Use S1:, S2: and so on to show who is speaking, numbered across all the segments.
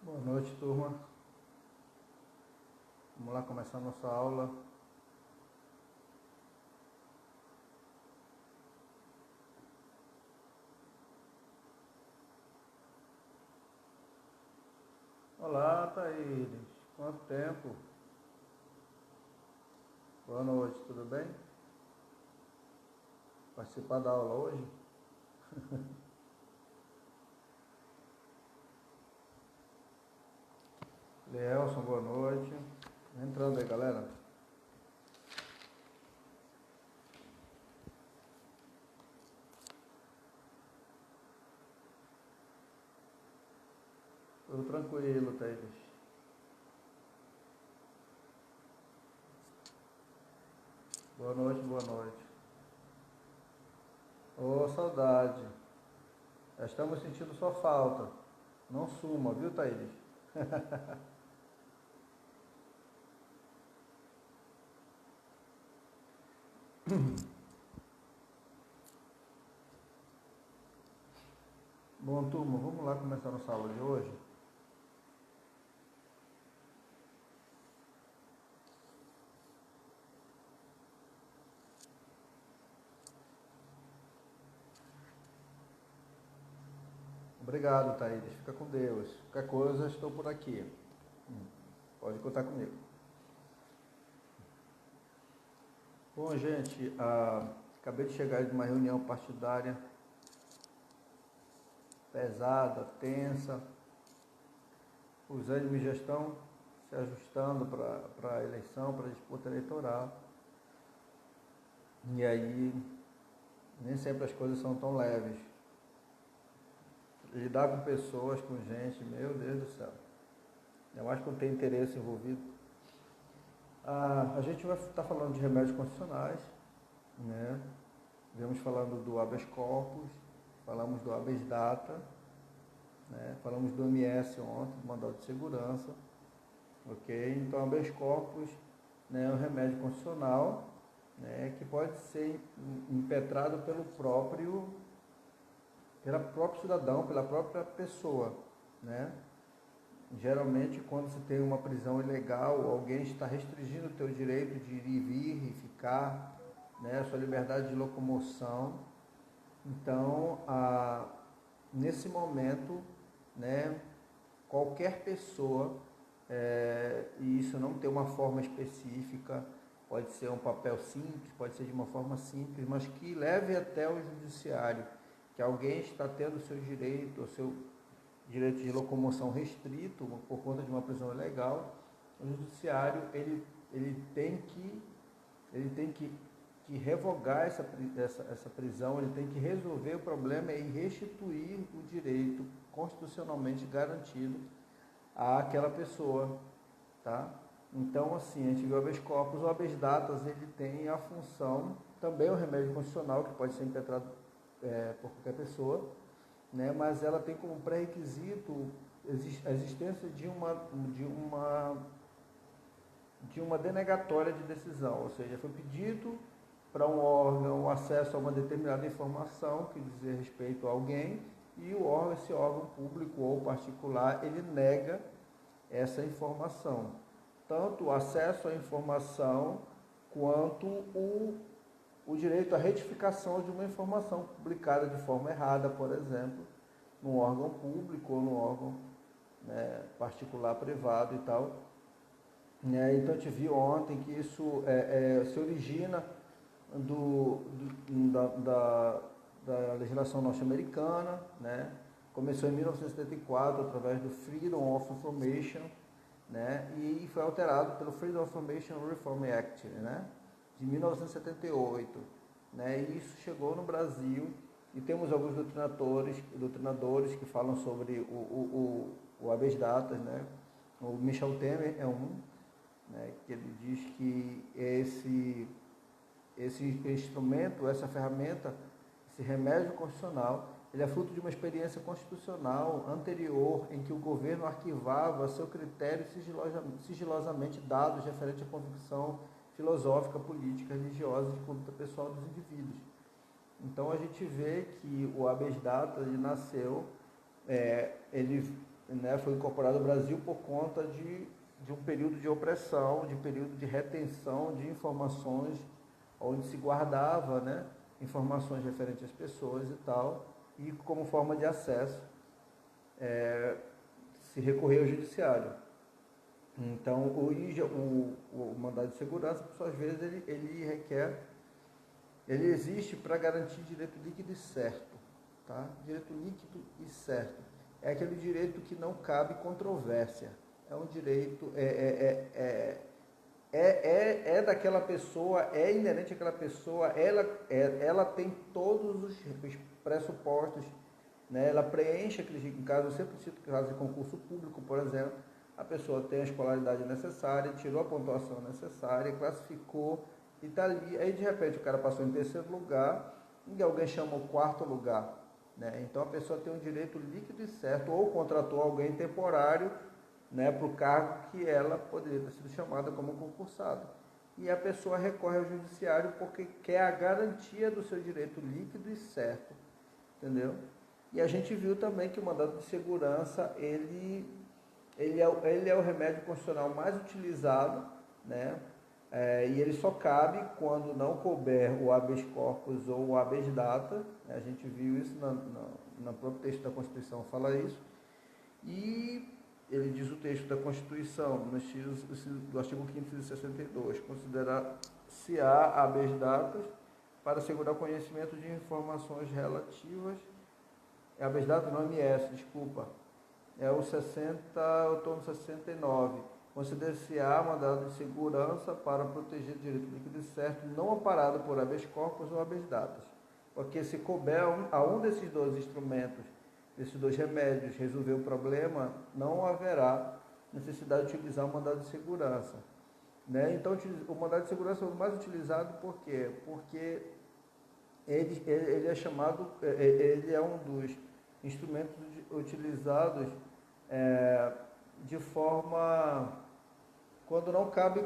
S1: Boa noite, turma. Vamos lá começar a nossa aula. Olá, Thaíris. Quanto tempo? Boa noite, tudo bem? Participar da aula hoje? Leelson, boa noite. Entrando aí, galera. Tudo tranquilo, Thaíris. Boa noite, boa noite. Ô, saudade. Já estamos sentindo sua falta. Não suma, viu, Thaíris? Bom, turma, vamos lá começar a nossa aula de hoje. Obrigado, Thaíris. Fica com Deus. Qualquer coisa, estou por aqui. Pode contar comigo. Bom, gente, acabei de chegar de uma reunião partidária pesada, tensa. Os ânimos já estão se ajustando para a eleição, para a disputa eleitoral. E aí, nem sempre as coisas são tão leves. Lidar com pessoas, com gente, meu Deus do céu. Eu acho que não tem interesse envolvido. A gente vai estar falando de remédios constitucionais, né? Vemos falando do habeas corpus, falamos do habeas data, né? Falamos do MS ontem, do mandado de segurança, ok? Então, habeas corpus, né, é um remédio constitucional, né, que pode ser impetrado pelo próprio cidadão, pela própria pessoa, né? Geralmente, quando se tem uma prisão ilegal, alguém está restringindo o teu direito de ir e vir e ficar, né, a sua liberdade de locomoção. Então, nesse momento, né, qualquer pessoa, e isso não tem uma forma específica, pode ser um papel simples, pode ser de uma forma simples, mas que leve até o judiciário, que alguém está tendo o seu direito de locomoção restrito por conta de uma prisão ilegal. O judiciário ele tem que revogar essa prisão, ele tem que resolver o problema e restituir o direito constitucionalmente garantido àquela pessoa, tá? Então, assim, a gente vê o habeas corpus, o habeas datas, ele tem a função, também é um remédio constitucional que pode ser impetrado por qualquer pessoa, né? Mas ela tem como pré-requisito a existência de uma denegatória de decisão, ou seja, foi pedido para um órgão o acesso a uma determinada informação que diz respeito a alguém e esse órgão público ou particular, ele nega essa informação. Tanto o acesso à informação quanto o direito à retificação de uma informação publicada de forma errada, por exemplo, num órgão público ou num órgão, né, particular, privado e tal. Então a gente viu ontem que isso se origina da legislação norte-americana, né? Começou em 1974 através do Freedom of Information, né? E foi alterado pelo Freedom of Information Reform Act, né? De 1978, né? E isso chegou no Brasil e temos alguns doutrinadores que falam sobre o habeas datas, né? O Michel Temer é um, né, que ele diz que esse instrumento, essa ferramenta, esse remédio constitucional, ele é fruto de uma experiência constitucional anterior em que o governo arquivava a seu critério sigilosamente dados referentes à convicção filosófica, política, religiosa e de conduta pessoal dos indivíduos. Então a gente vê que o habeas data ele nasceu, ele né, foi incorporado ao Brasil por conta de um período de opressão, de período de retenção de informações, onde se guardava, né, informações referentes às pessoas e tal, e como forma de acesso se recorrer ao judiciário. Então, o mandado de segurança, por suas vezes, ele existe para garantir direito líquido e certo, tá? Direito líquido e certo. É aquele direito que não cabe controvérsia. É um direito, daquela pessoa, é inerente àquela pessoa, ela tem todos os pressupostos, né? Ela preenche aquele, em caso, eu sempre cito caso de concurso público, por exemplo, a pessoa tem a escolaridade necessária, tirou a pontuação necessária, classificou e está ali. Aí de repente o cara passou em terceiro lugar e alguém chamou quarto lugar, né? Então a pessoa tem um direito líquido e certo, ou contratou alguém temporário, né, para o cargo que ela poderia ter sido chamada como concursada. E a pessoa recorre ao judiciário porque quer a garantia do seu direito líquido e certo, entendeu? E a gente viu também que o mandado de segurança, ele é o remédio constitucional mais utilizado, né? E ele só cabe quando não couber o habeas corpus ou o habeas data, né? A gente viu isso no próprio texto da Constituição, fala isso. E ele diz o texto da Constituição, no do artigo 5º, inciso 62, considerar-se-á habeas datas para assegurar o conhecimento de informações relativas, habeas datas não MS, desculpa, é o 60, eu estou no 69, considerar-se-á mandado de segurança para proteger o direito líquido e certo, não amparado por habeas corpus ou habeas datas, porque se couber a um desses dois instrumentos, desses dois remédios, resolver o problema, não haverá necessidade de utilizar o mandado de segurança, né? Então, o mandado de segurança é o mais utilizado, por quê? Porque ele é chamado, ele é um dos instrumentos utilizados de forma, quando não cabe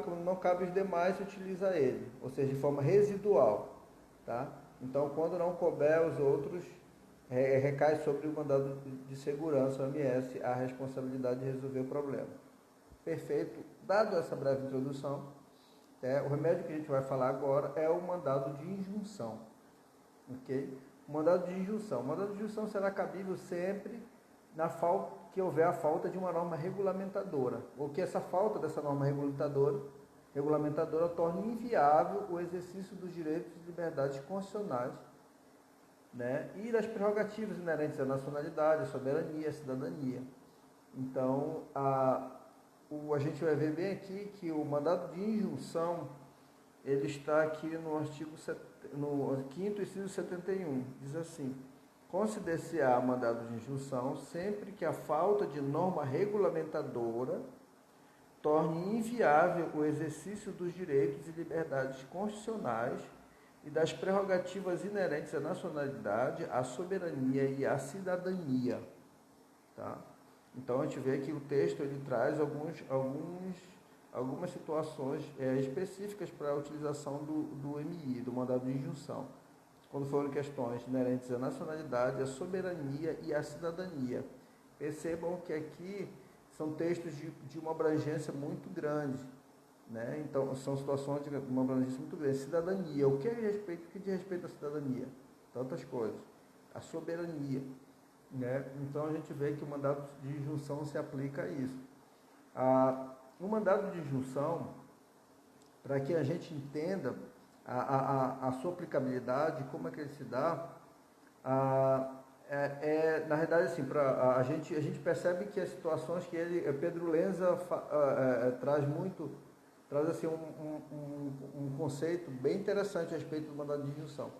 S1: os demais, se utiliza ele, ou seja, de forma residual, tá? Então, quando não couber os outros, recai sobre o mandado de segurança, o MS, a responsabilidade de resolver o problema. Perfeito. Dado essa breve introdução, o remédio que a gente vai falar agora é o mandado de injunção. Ok? O mandado de injunção. O mandado de injunção será cabível sempre que houver a falta de uma norma regulamentadora, ou que essa falta dessa norma regulamentadora torne inviável o exercício dos direitos e liberdades constitucionais, né, e das prerrogativas inerentes à nacionalidade, à soberania, à cidadania. Então, a gente vai ver bem aqui que o mandado de injunção, ele está aqui no artigo no 5º, inciso 71, diz assim: considerar-se-á mandado de injunção sempre que a falta de norma regulamentadora torne inviável o exercício dos direitos e liberdades constitucionais e das prerrogativas inerentes à nacionalidade, à soberania e à cidadania, tá? Então a gente vê que o texto ele traz algumas situações específicas para a utilização do MI, do mandado de injunção, quando foram questões inerentes à nacionalidade, à soberania e à cidadania. Percebam que aqui são textos de uma abrangência muito grande, né? Então, são situações de uma abrangência muito grande. Cidadania, o que diz respeito à cidadania? Tantas coisas. A soberania, né? Então, a gente vê que o mandado de injunção se aplica a isso. O mandado de injunção, para que a gente entenda a sua aplicabilidade, como é que ele se dá, na realidade, assim, a gente percebe que as situações que Pedro Lenza traz assim, um conceito bem interessante a respeito do mandado de injunção.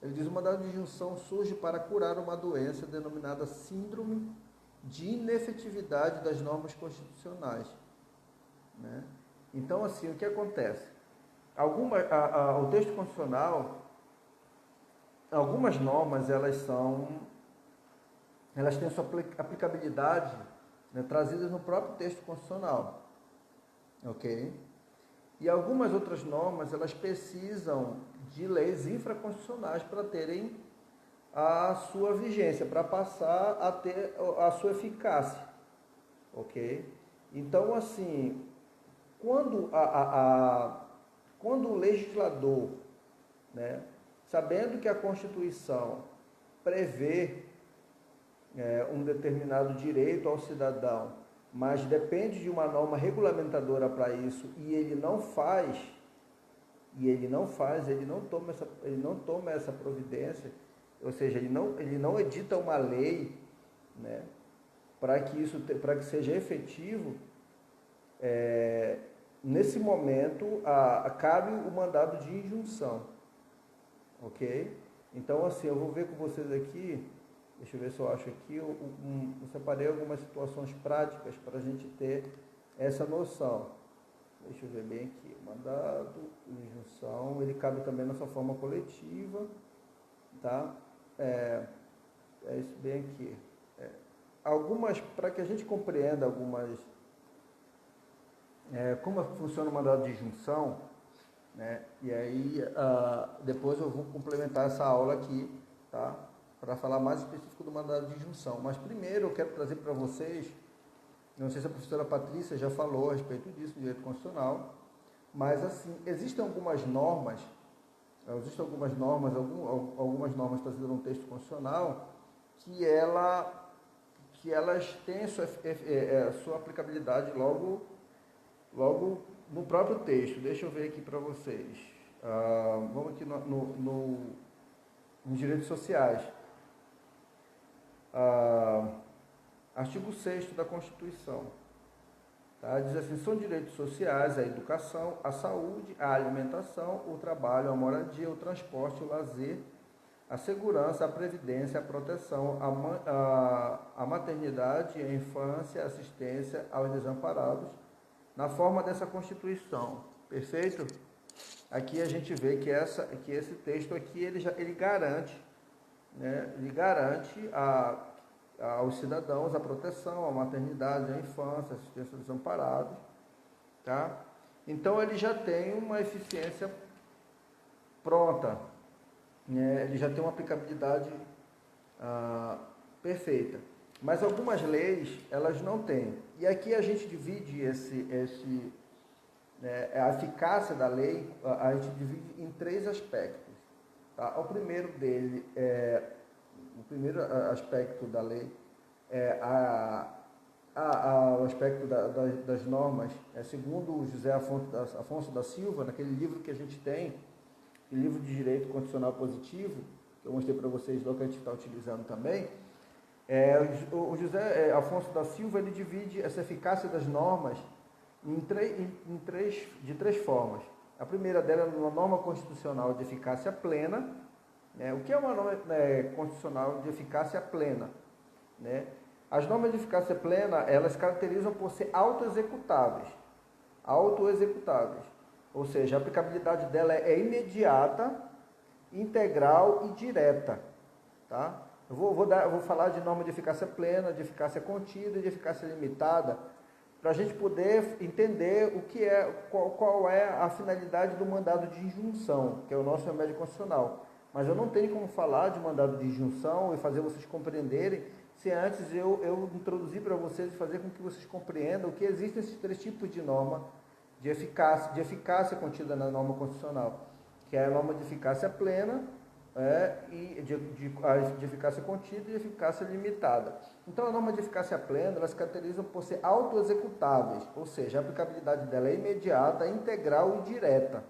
S1: Ele diz: o mandado de injunção surge para curar uma doença denominada síndrome de inefetividade das normas constitucionais, né? Então, assim, o que acontece? O texto constitucional, algumas normas, elas têm sua aplicabilidade, né, trazidas no próprio texto constitucional, ok? E algumas outras normas, elas precisam de leis infraconstitucionais para terem a sua vigência, para passar a ter a sua eficácia, ok? Então, assim, quando, quando o legislador, né, sabendo que a Constituição prevê um determinado direito ao cidadão, mas depende de uma norma regulamentadora para isso, e ele não faz, ele não toma essa providência, ou seja, ele não edita uma lei, né, para que seja efetivo. Nesse momento, cabe o mandado de injunção, ok? Então, assim, eu vou ver com vocês aqui, deixa eu ver se eu acho aqui, eu separei algumas situações práticas para a gente ter essa noção. Deixa eu ver bem aqui, mandado, injunção, ele cabe também na sua forma coletiva, tá? É isso bem aqui. Para que a gente compreenda como funciona o mandado de injunção, né? E aí depois eu vou complementar essa aula aqui, tá? Para falar mais específico do mandado de injunção. Mas primeiro eu quero trazer para vocês, não sei se a professora Patrícia já falou a respeito disso, do direito constitucional, mas assim, existem algumas normas trazidas no texto constitucional que elas têm sua aplicabilidade logo no próprio texto. Deixa eu ver aqui para vocês. Vamos aqui nos direitos sociais. Artigo 6º da Constituição. Tá? Diz assim, são direitos sociais a educação, a saúde, a alimentação, o trabalho, a moradia, o transporte, o lazer, a segurança, a previdência, a proteção, a maternidade, a infância, a assistência aos desamparados, na forma dessa Constituição. Perfeito? Aqui a gente vê que esse texto aqui, ele garante, né, aos cidadãos a proteção, a maternidade, a infância, a assistência aos desamparados, tá? Então ele já tem uma eficiência pronta, né? Ele já tem uma aplicabilidade perfeita. Mas algumas leis, elas não têm. E aqui a gente divide a eficácia da lei, a gente divide em 3 aspectos. Tá? O primeiro aspecto da lei é o aspecto das normas, segundo o José Afonso da Silva, naquele livro que a gente tem, o livro de Direito Constitucional Positivo, que eu mostrei para vocês, que a gente está utilizando também. O José Afonso da Silva, ele divide essa eficácia das normas de 3 formas. A primeira dela é uma norma constitucional de eficácia plena. O que é uma norma constitucional de eficácia plena? As normas de eficácia plena, elas caracterizam por ser autoexecutáveis. Ou seja, a aplicabilidade dela é imediata, integral e direta. Tá? Eu vou falar de norma de eficácia plena, de eficácia contida e de eficácia limitada, para a gente poder entender qual é a finalidade do mandado de injunção, que é o nosso remédio constitucional. Mas eu não tenho como falar de mandado de injunção e fazer vocês compreenderem se antes eu introduzir para vocês e fazer com que vocês compreendam que existem esses 3 tipos de norma de eficácia contida na norma constitucional, que é a norma de eficácia plena, e de eficácia contida e eficácia limitada. Então, a norma de eficácia plena, elas se caracterizam por ser autoexecutáveis, ou seja, a aplicabilidade dela é imediata, integral e direta.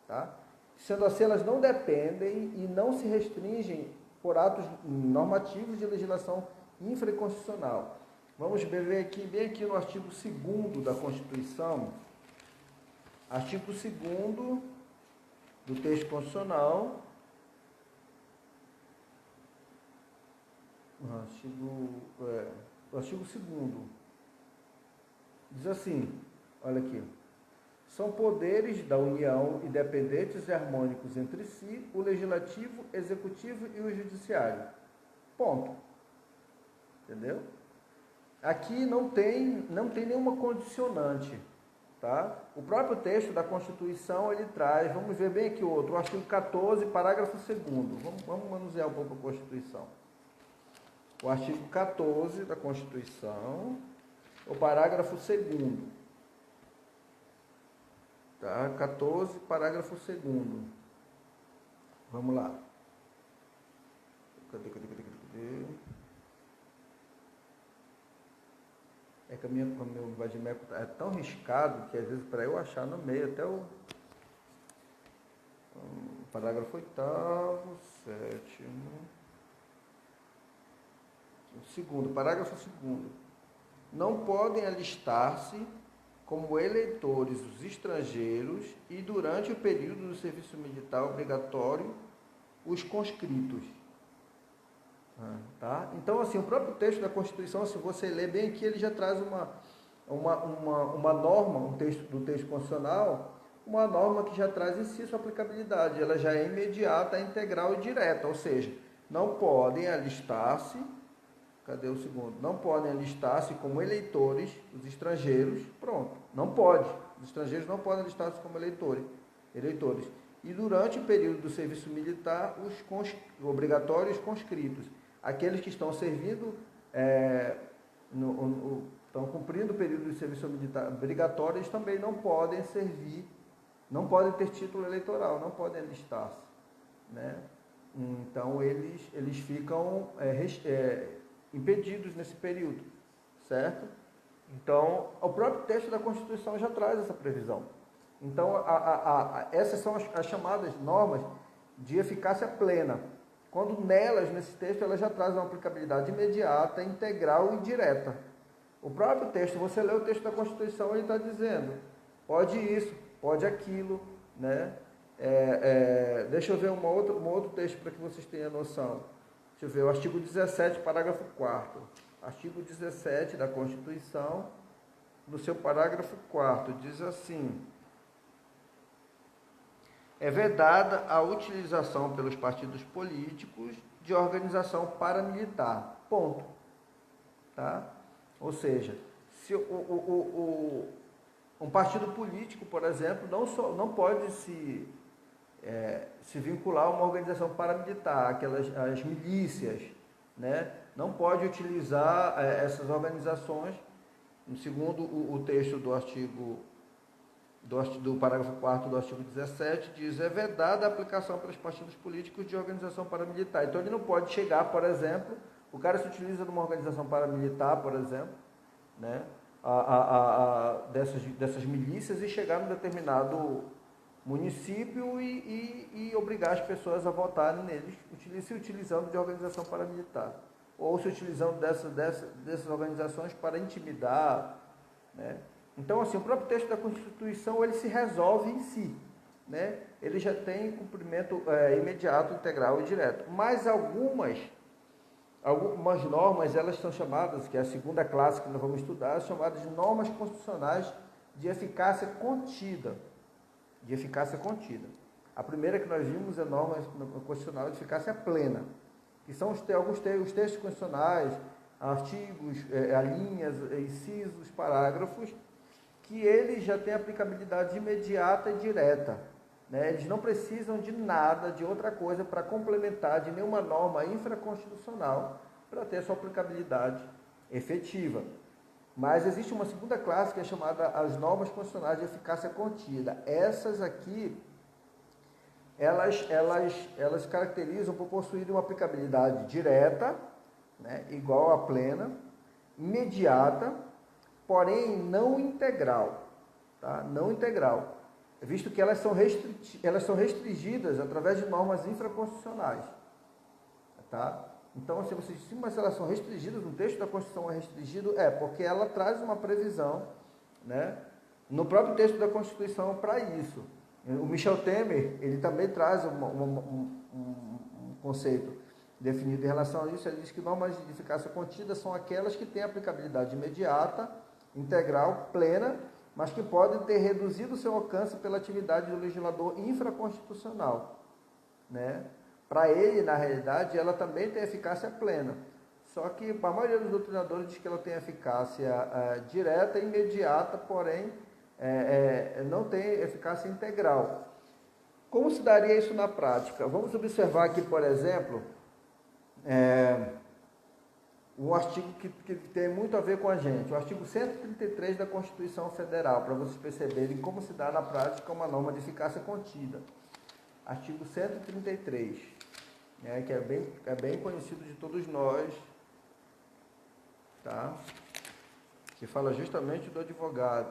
S1: Tá? Sendo assim, elas não dependem e não se restringem por atos normativos de legislação infraconstitucional. Vamos ver aqui, bem aqui no artigo 2º da Constituição, artigo 2º do texto constitucional, o artigo 2º, diz assim, olha aqui, são poderes da União independentes e harmônicos entre si, o legislativo, executivo e o judiciário. Ponto. Entendeu? Aqui não tem nenhuma condicionante. Tá? O próprio texto da Constituição, ele traz, vamos ver bem aqui o artigo 14, parágrafo 2º. Vamos manusear um pouco a Constituição. O artigo 14 da Constituição, o parágrafo 2º. Tá? 14, parágrafo 2º. Vamos lá. Cadê? É que o meu vadimeco é tão riscado que às vezes para eu achar no meio até o parágrafo 8º, 7º, o 2º, parágrafo 2º. Não podem alistar-se como eleitores os estrangeiros e durante o período do serviço militar obrigatório os conscritos. Tá? Então, assim, o próprio texto da Constituição, se você ler bem aqui, ele já traz uma norma, um texto do texto constitucional, uma norma que já traz em si sua aplicabilidade. Ela já é imediata, integral e direta, ou seja, não podem alistar-se, cadê o segundo? Não podem alistar-se como eleitores, os estrangeiros, pronto, não pode. Os estrangeiros não podem alistar-se como eleitores. E durante o período do serviço militar, os obrigatórios conscritos. Aqueles que estão servindo, estão cumprindo o período de serviço militar obrigatório, eles também não podem servir, não podem ter título eleitoral, não podem alistar-se, né? Então, eles ficam impedidos nesse período, certo? Então, o próprio texto da Constituição já traz essa previsão. Então, essas são as chamadas normas de eficácia plena. Quando nelas, nesse texto, elas já trazem uma aplicabilidade imediata, integral e direta. O próprio texto, você lê o texto da Constituição, ele está dizendo, pode isso, pode aquilo, né? Deixa eu ver um outro texto para que vocês tenham noção. Deixa eu ver, o artigo 17, parágrafo 4º. Artigo 17 da Constituição, no seu parágrafo 4º, diz assim: é vedada a utilização pelos partidos políticos de organização paramilitar. Ponto. Tá? Ou seja, se um partido político, por exemplo, não pode se vincular a uma organização paramilitar, as milícias, né? Não pode utilizar essas organizações, segundo o texto do artigo do parágrafo 4º do artigo 17, diz: é vedada a aplicação pelos partidos políticos de organização paramilitar. Então, ele não pode chegar, por exemplo, o cara se utiliza de uma organização paramilitar, por exemplo, né, dessas milícias, e chegar num determinado município e obrigar as pessoas a votarem neles, se utilizando de organização paramilitar, ou se utilizando dessas organizações para intimidar, né? Então, assim, o próprio texto da Constituição, ele se resolve em si, né? Ele já tem cumprimento imediato, integral e direto. Mas algumas normas, elas são chamadas, que é a segunda classe que nós vamos estudar, chamadas de normas constitucionais de eficácia contida. A primeira que nós vimos é a norma constitucional de eficácia plena, que são os textos constitucionais, artigos, alíneas, incisos, parágrafos, que eles já têm aplicabilidade imediata e direta, né? Eles não precisam de nada, de outra coisa para complementar, de nenhuma norma infraconstitucional para ter sua aplicabilidade efetiva. Mas existe uma segunda classe que é chamada as normas constitucionais de eficácia contida. Essas aqui, elas caracterizam por possuir uma aplicabilidade direta, né, igual à plena, imediata, porém não integral, tá? Não integral, visto que elas são restringidas através de normas infraconstitucionais, tá? Então, assim, você diz, mas elas são restringidas, no texto da Constituição é restringido, porque ela traz uma previsão, né, no próprio texto da Constituição para isso. O Michel Temer, ele também traz um conceito definido em relação a isso. Ele diz que normas de eficácia contida são aquelas que têm aplicabilidade imediata, integral, plena, mas que podem ter reduzido o seu alcance pela atividade do legislador infraconstitucional, né? Para ele, na realidade, ela também tem eficácia plena. Só que a maioria dos doutrinadores diz que ela tem eficácia direta e imediata, porém não tem eficácia integral. Como se daria isso na prática? Vamos observar aqui, por exemplo, um artigo que tem muito a ver com a gente, o artigo 133 da Constituição Federal, para vocês perceberem como se dá na prática uma norma de eficácia contida. Artigo 133, né, que é bem conhecido de todos nós, tá? Que fala justamente do advogado.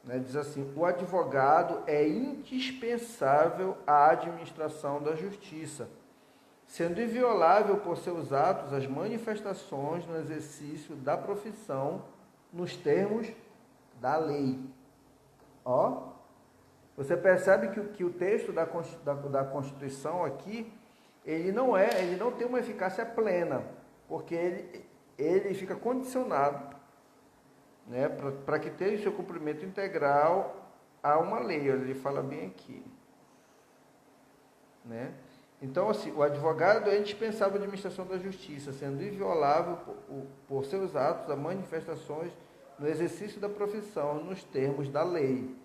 S1: Né, diz assim: o advogado é indispensável à administração da justiça, sendo inviolável por seus atos as manifestações no exercício da profissão nos termos da lei. Ó, você percebe que o texto da Constituição aqui, ele não tem uma eficácia plena, porque ele fica condicionado, né, para que tenha seu cumprimento integral a uma lei. Ele fala bem aqui, né? Então, assim, o advogado é indispensável à administração da justiça, sendo inviolável por seus atos as manifestações no exercício da profissão nos termos da lei.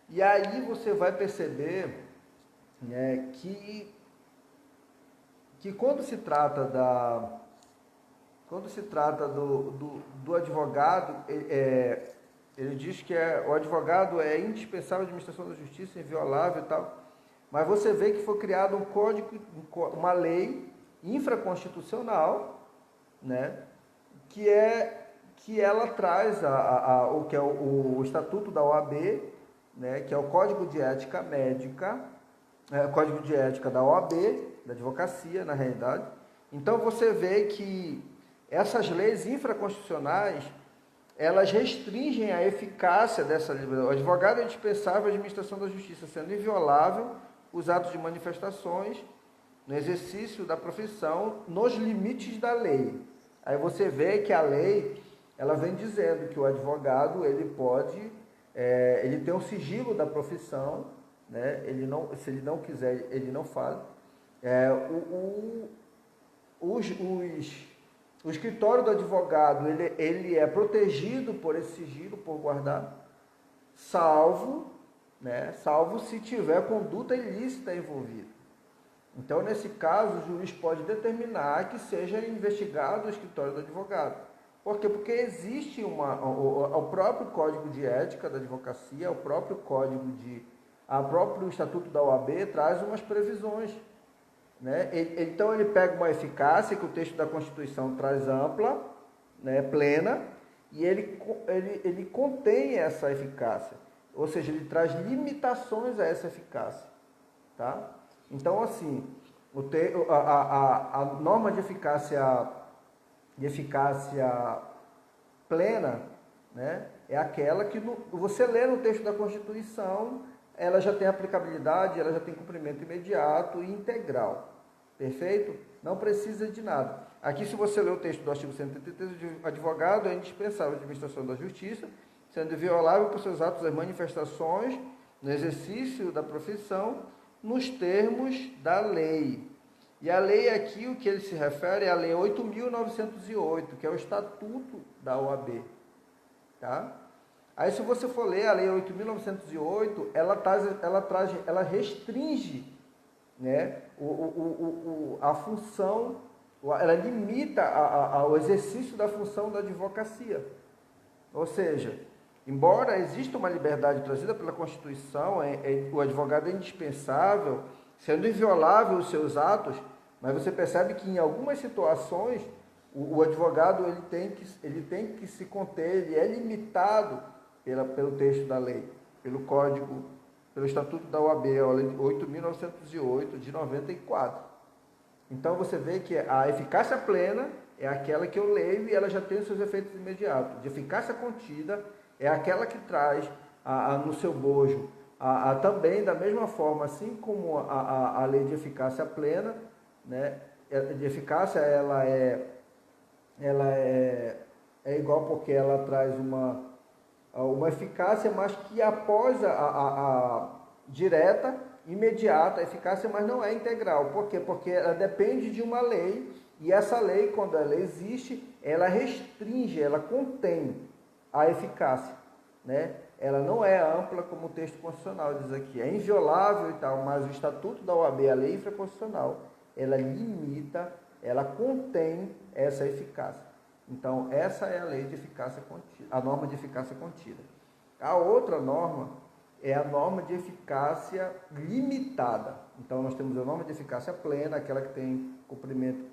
S1: E aí você vai perceber, né, que quando se trata do advogado, ele diz que o advogado é indispensável à administração da justiça, inviolável e tal, mas você vê que foi criado um código, uma lei infraconstitucional, né, que ela traz o que é o Estatuto da OAB, né, que é o Código de Ética Médica, Código de Ética da OAB, da advocacia, na realidade. Então você vê que essas leis infraconstitucionais, elas restringem a eficácia dessa lei. O advogado é indispensável à administração da justiça, sendo inviolável os atos de manifestações no exercício da profissão nos limites da lei. Aí você vê que a lei, ela vem dizendo que o advogado, ele pode, ele tem o sigilo da profissão, né? Se ele não quiser, ele não fala. O escritório do advogado, ele é protegido por esse sigilo, por guardar, salvo se tiver conduta ilícita envolvida. Então, nesse caso, o juiz pode determinar que seja investigado o escritório do advogado. Por quê? Porque existe o próprio Código de Ética da Advocacia, o próprio próprio Estatuto da OAB traz umas previsões. Né? Então ele pega uma eficácia que o texto da Constituição traz ampla, né, plena, e ele contém essa eficácia, ou seja, ele traz limitações a essa eficácia, tá? Então, assim, a norma de eficácia plena, né, é aquela que você lê no texto da Constituição, ela já tem aplicabilidade, ela já tem cumprimento imediato e integral. Perfeito? Não precisa de nada. Aqui, se você ler o texto do artigo 133, o advogado é indispensável à administração da justiça, sendo inviolável por seus atos as manifestações no exercício da profissão nos termos da lei. E a lei aqui, o que ele se refere é a Lei 8.908, que é o Estatuto da OAB. Tá? Aí, se você for ler a Lei 8.908, ela restringe, né, a função, ela limita o exercício da função da advocacia. Ou seja, embora exista uma liberdade trazida pela Constituição, o advogado é indispensável, sendo inviolável os seus atos, mas você percebe que em algumas situações o advogado ele tem que se conter, ele é limitado pelo texto da lei, pelo Código, pelo Estatuto da OAB, a Lei 8.908 de 94. Então você vê que a eficácia plena é aquela que eu leio e ela já tem os seus efeitos imediatos. De eficácia contida é aquela que traz no seu bojo também, da mesma forma, assim como a lei de eficácia plena, né? De eficácia ela é igual porque ela traz uma eficácia, mas que após a direta, imediata, eficácia, mas não é integral. Por quê? Porque ela depende de uma lei, e essa lei, quando ela existe, ela restringe, ela contém a eficácia, né? Ela não é ampla como o texto constitucional diz aqui, é inviolável e tal, mas o Estatuto da OAB, a lei infraconstitucional, ela limita ela contém essa eficácia. Então, essa é a lei de eficácia contida, a norma de eficácia contida. A outra norma é a norma de eficácia limitada. Então, nós temos a norma de eficácia plena, aquela que tem cumprimento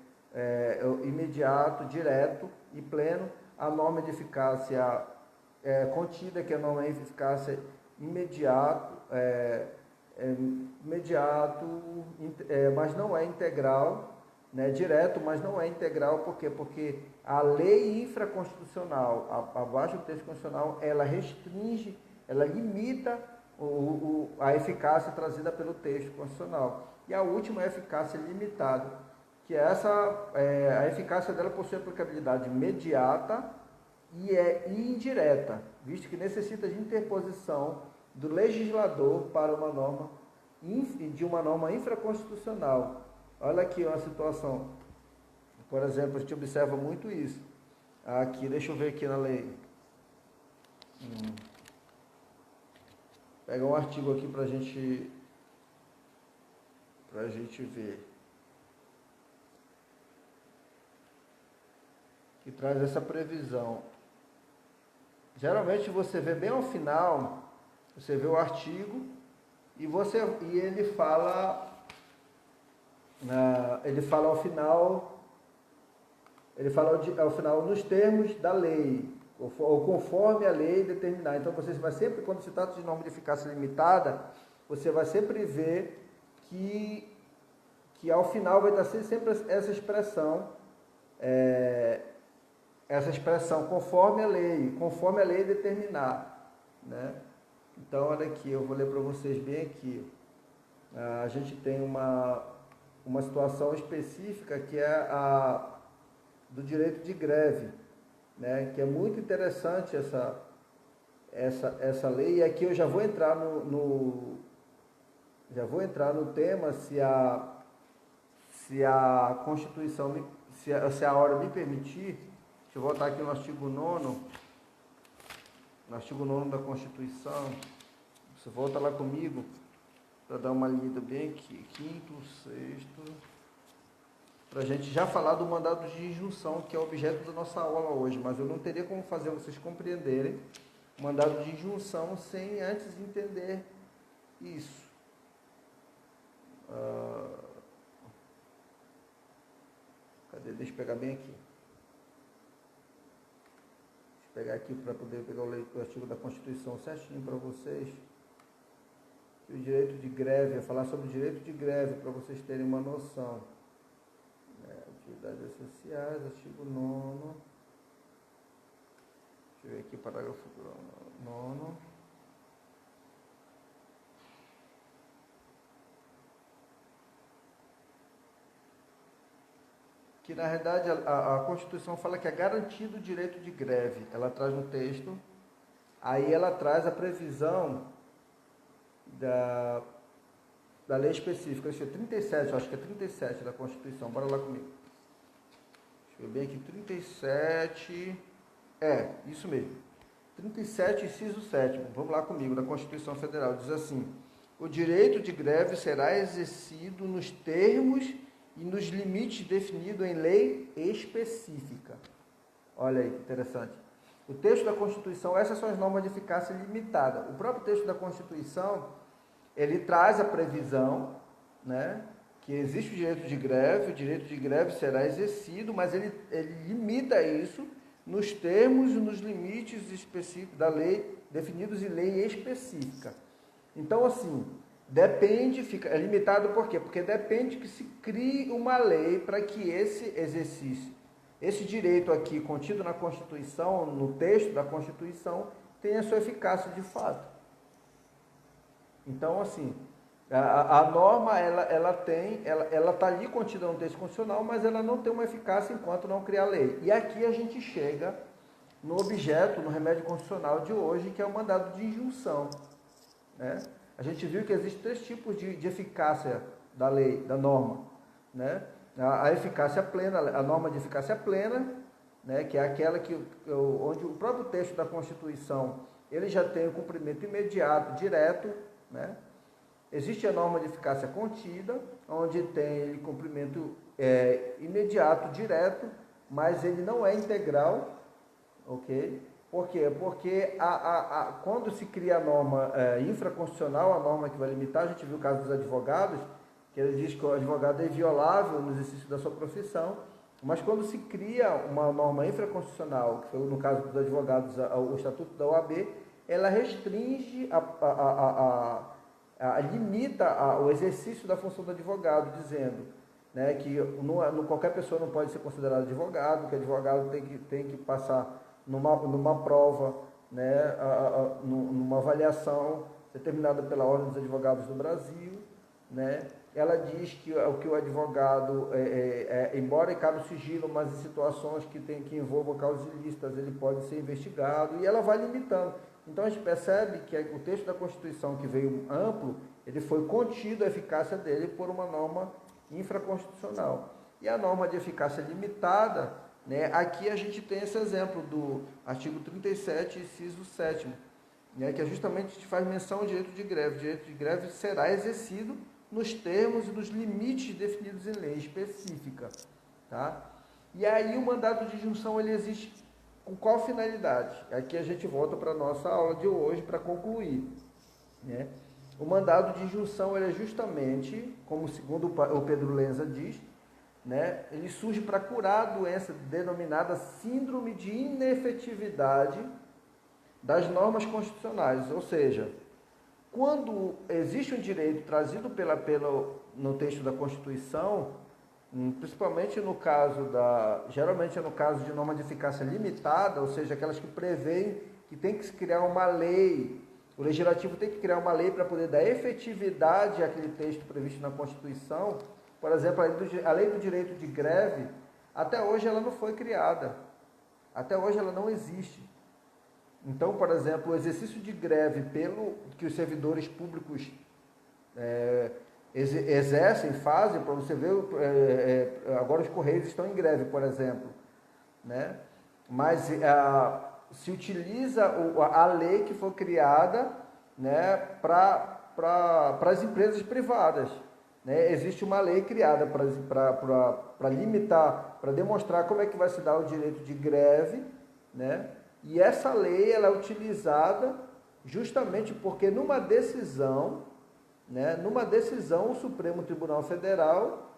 S1: imediato, direto e pleno. A norma de eficácia contida, que é a norma de eficácia imediato, mas não é integral, né? Direto, mas não é integral. Por quê? Porque a lei infraconstitucional, abaixo do texto constitucional, ela restringe, ela limita a eficácia trazida pelo texto constitucional. E a última é a eficácia limitada, que a eficácia dela possui aplicabilidade imediata e indireta, visto que necessita de interposição do legislador para uma norma infraconstitucional. Olha aqui uma situação, por exemplo, a gente observa muito isso. Aqui, deixa eu ver aqui na lei. Pega um artigo aqui para a gente ver. Que traz essa previsão. Geralmente você vê bem ao final, você vê o artigo e ele fala ao final, ao final nos termos da lei, ou conforme a lei determinar. Então você vai sempre, quando se trata de norma de eficácia limitada, você vai sempre ver que ao final vai estar sempre essa expressão conforme a lei determinar, né? Então, olha aqui, eu vou ler para vocês bem aqui. A gente tem uma situação específica que é a do direito de greve, né? Que é muito interessante essa lei. E aqui eu já vou entrar no tema, se a Constituição, se a hora me permitir. Deixa eu voltar aqui no artigo 9º. No artigo 9º da Constituição. Você volta lá comigo para dar uma lida bem aqui. 5º, 6º. Para a gente já falar do mandado de injunção, que é o objeto da nossa aula hoje. Mas eu não teria como fazer vocês compreenderem o mandado de injunção sem antes entender isso. Cadê? Deixa eu pegar bem aqui. Pegar aqui para poder pegar o artigo da Constituição certinho para vocês. O direito de greve, eu falar sobre o direito de greve para vocês terem uma noção. Atividades essenciais, artigo 9º. Deixa eu ver aqui, parágrafo 9º. Que na realidade a Constituição fala que é garantido o direito de greve. Ela traz no texto, aí ela traz a previsão da lei específica. Deixa eu ver, 37, acho que é 37 da Constituição. Bora lá comigo. Deixa eu ver bem aqui, 37, isso mesmo. 37, inciso 7º, vamos lá comigo, da Constituição Federal. Diz assim: o direito de greve será exercido nos termos e nos limites definidos em lei específica. Olha aí que interessante. O texto da Constituição, essas são as normas de eficácia limitada. O próprio texto da Constituição, ele traz a previsão, né, que existe o direito de greve será exercido, mas ele limita isso nos termos e nos limites específicos da lei, definidos em lei específica. Então, assim, é limitado por quê? Porque depende que se crie uma lei para que esse exercício, esse direito aqui contido na Constituição, no texto da Constituição, tenha sua eficácia de fato. Então, assim, a norma, ela está ali contida no texto constitucional, mas ela não tem uma eficácia enquanto não criar lei. E aqui a gente chega no objeto, no remédio constitucional de hoje, que é o mandado de injunção, né? A gente viu que existem 3 tipos de eficácia da lei, da norma, né? A eficácia plena, a norma de eficácia plena, né? Que é aquela onde o próprio texto da Constituição ele já tem o cumprimento imediato, direto, né? Existe a norma de eficácia contida, onde tem cumprimento imediato, direto, mas ele não é integral, ok? Por quê? Porque quando se cria a norma infraconstitucional, a norma que vai limitar, a gente viu o caso dos advogados, que ele diz que o advogado é inviolável no exercício da sua profissão, mas quando se cria uma norma infraconstitucional, que foi no caso dos advogados o Estatuto da OAB, ela restringe, limita o exercício da função do advogado, dizendo, né, que qualquer pessoa não pode ser considerada advogado, que advogado tem que passar numa prova, né, numa avaliação determinada pela Ordem dos Advogados do Brasil, né? Ela diz que o advogado, embora cabe o sigilo, mas em situações que envolvam causas ilícitas, ele pode ser investigado, e ela vai limitando. Então a gente percebe que o texto da Constituição, que veio amplo, ele foi contido a eficácia dele por uma norma infraconstitucional. E a norma de eficácia limitada, né, aqui a gente tem esse exemplo do artigo 37, inciso 7º, né, que justamente faz menção ao direito de greve. O direito de greve será exercido nos termos e nos limites definidos em lei específica, tá? E aí o mandado de injunção, ele existe com qual finalidade? Aqui a gente volta para a nossa aula de hoje para concluir, né? O mandado de injunção, ele é justamente, como segundo o Pedro Lenza diz, né, ele surge para curar a doença denominada síndrome de inefetividade das normas constitucionais, ou seja, quando existe um direito trazido no texto da Constituição, principalmente no caso geralmente é no caso de norma de eficácia limitada, ou seja, aquelas que prevêem que tem que se criar uma lei, o legislativo tem que criar uma lei para poder dar efetividade àquele texto previsto na Constituição. Por exemplo, a lei do direito de greve, até hoje ela não foi criada, até hoje ela não existe. Então, por exemplo, o exercício de greve que os servidores públicos exercem, fazem, para você ver, agora os Correios estão em greve, por exemplo, né? Mas se utiliza a lei que foi criada, né, para as empresas privadas, né? Existe uma lei criada para limitar, para demonstrar como é que vai se dar o direito de greve, né? E essa lei ela é utilizada justamente porque numa decisão, né, o Supremo Tribunal Federal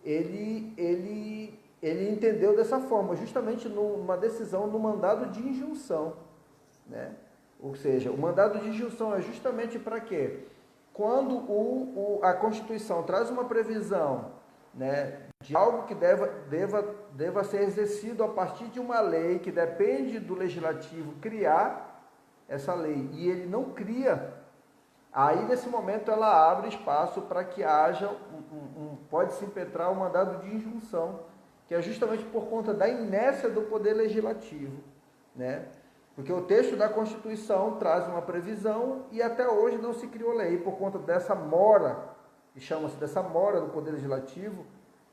S1: ele entendeu dessa forma, justamente numa decisão no mandado de injunção, né? Ou seja, o mandado de injunção é justamente para quê? Quando a Constituição traz uma previsão, né, de algo que deva ser exercido a partir de uma lei que depende do legislativo criar essa lei, e ele não cria, aí nesse momento ela abre espaço para que haja pode-se impetrar um mandado de injunção, que é justamente por conta da inércia do poder legislativo, né? Porque o texto da Constituição traz uma previsão e até hoje não se criou lei, por conta dessa mora, que chama-se dessa mora do Poder Legislativo,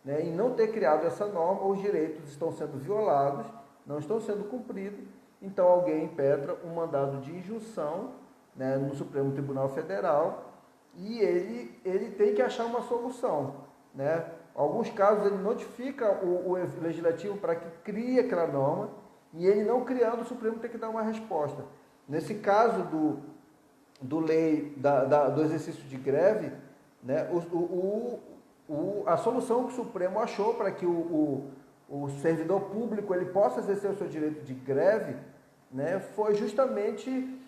S1: né, em não ter criado essa norma, os direitos estão sendo violados, não estão sendo cumpridos, então alguém impetra um mandado de injunção, né, no Supremo Tribunal Federal, e ele tem que achar uma solução, né? Alguns casos ele notifica o Legislativo para que crie aquela norma, e ele não criando, o Supremo tem que dar uma resposta. Nesse caso do exercício de greve, né, a solução que o Supremo achou para que o servidor público ele possa exercer o seu direito de greve, né, foi justamente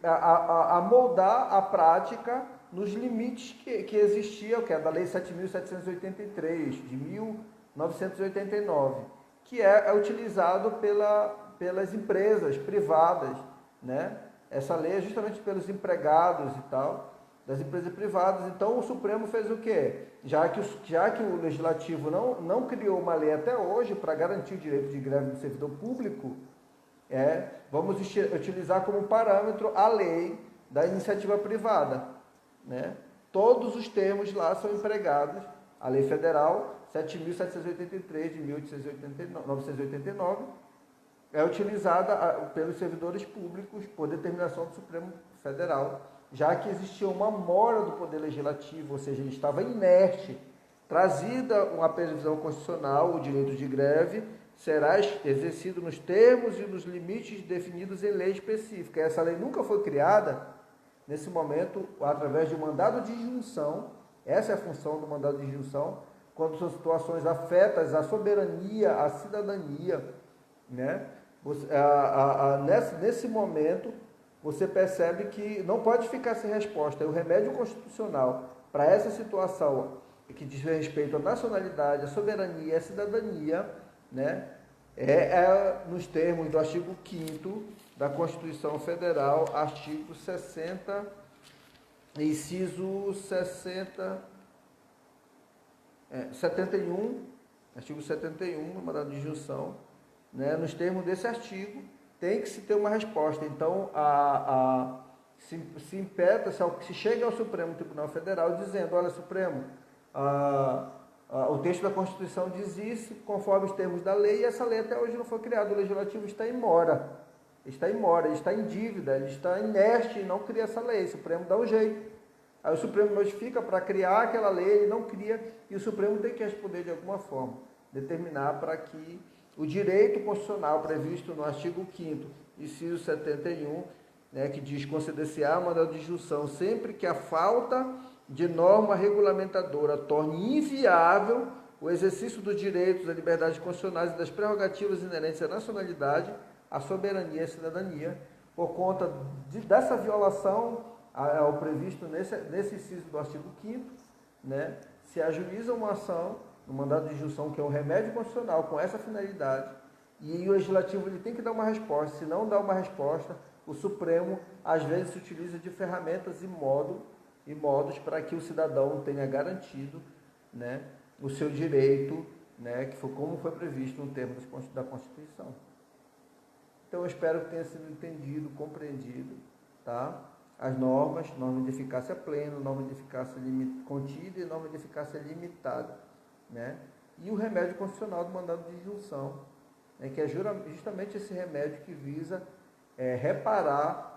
S1: a moldar a prática nos limites que existiam, que é da Lei 7.783, de 1989, que é utilizado pelas empresas privadas, né? Essa lei é justamente pelos empregados e tal, das empresas privadas. Então o Supremo fez o quê? Já que o Legislativo não criou uma lei até hoje para garantir o direito de greve do servidor público, vamos utilizar como parâmetro a lei da iniciativa privada, né? Todos os termos lá são empregados, a lei federal 7.783 de 1989 é utilizada pelos servidores públicos por determinação do Supremo Federal, já que existia uma mora do Poder Legislativo, ou seja, ele estava inerte, Trazida uma previsão constitucional, o direito de greve será exercido nos termos e nos limites definidos em lei específica. Essa lei nunca foi criada, nesse momento, através de um mandado de injunção. Essa é a função do mandado de injunção, quando são situações afetas à soberania, à cidadania, né? Nesse momento, você percebe que não pode ficar sem resposta. O remédio constitucional para essa situação que diz respeito à nacionalidade, à soberania e à cidadania, né, nos termos do artigo 5º da Constituição Federal, artigo 60, inciso 71, artigo 71, mandado de injunção, né, nos termos desse artigo, tem que se ter uma resposta. Então, se chega ao Supremo Tribunal Federal dizendo, olha, Supremo, o texto da Constituição diz isso, conforme os termos da lei, e essa lei até hoje não foi criada. O Legislativo está em mora, ele está em dívida, ele está inerte e não cria essa lei. O Supremo dá um jeito. Aí o Supremo notifica para criar aquela lei, ele não cria, e o Supremo tem que responder de alguma forma, determinar para que o direito constitucional previsto no artigo 5º, inciso 71, né, que diz conceder-se-á mandado de injunção sempre que a falta de norma regulamentadora torne inviável o exercício dos direitos, das liberdades constitucionais e das prerrogativas inerentes à nacionalidade, à soberania e à cidadania, por conta dessa violação ao previsto nesse inciso do artigo 5º, né, se ajuiza uma ação no mandado de injunção, que é um remédio constitucional com essa finalidade, e o Legislativo ele tem que dar uma resposta. Se não dá uma resposta, o Supremo às vezes se utiliza de ferramentas e modos para que o cidadão tenha garantido, né, o seu direito, né, como foi previsto no termo da Constituição. Então eu espero que tenha sido entendido, compreendido, tá? As norma de eficácia plena, norma de eficácia contida e norma de eficácia limitada, né? E o remédio constitucional do mandado de injunção, né, que é justamente esse remédio que visa reparar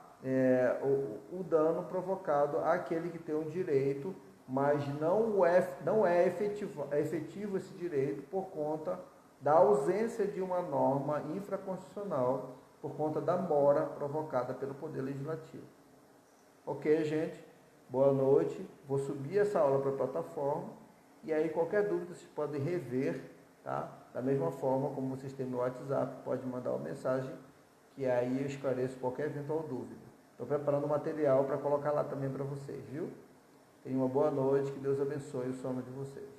S1: o dano provocado àquele que tem um direito, mas não é efetivo esse direito por conta da ausência de uma norma infraconstitucional, por conta da mora provocada pelo Poder Legislativo. Ok, gente? Boa noite. Vou subir essa aula para a plataforma e aí qualquer dúvida vocês podem rever, tá? Da mesma forma como vocês têm no WhatsApp, pode mandar uma mensagem que aí eu esclareço qualquer eventual dúvida. Estou preparando material para colocar lá também para vocês, viu? Tenham uma boa noite, que Deus abençoe o sono de vocês.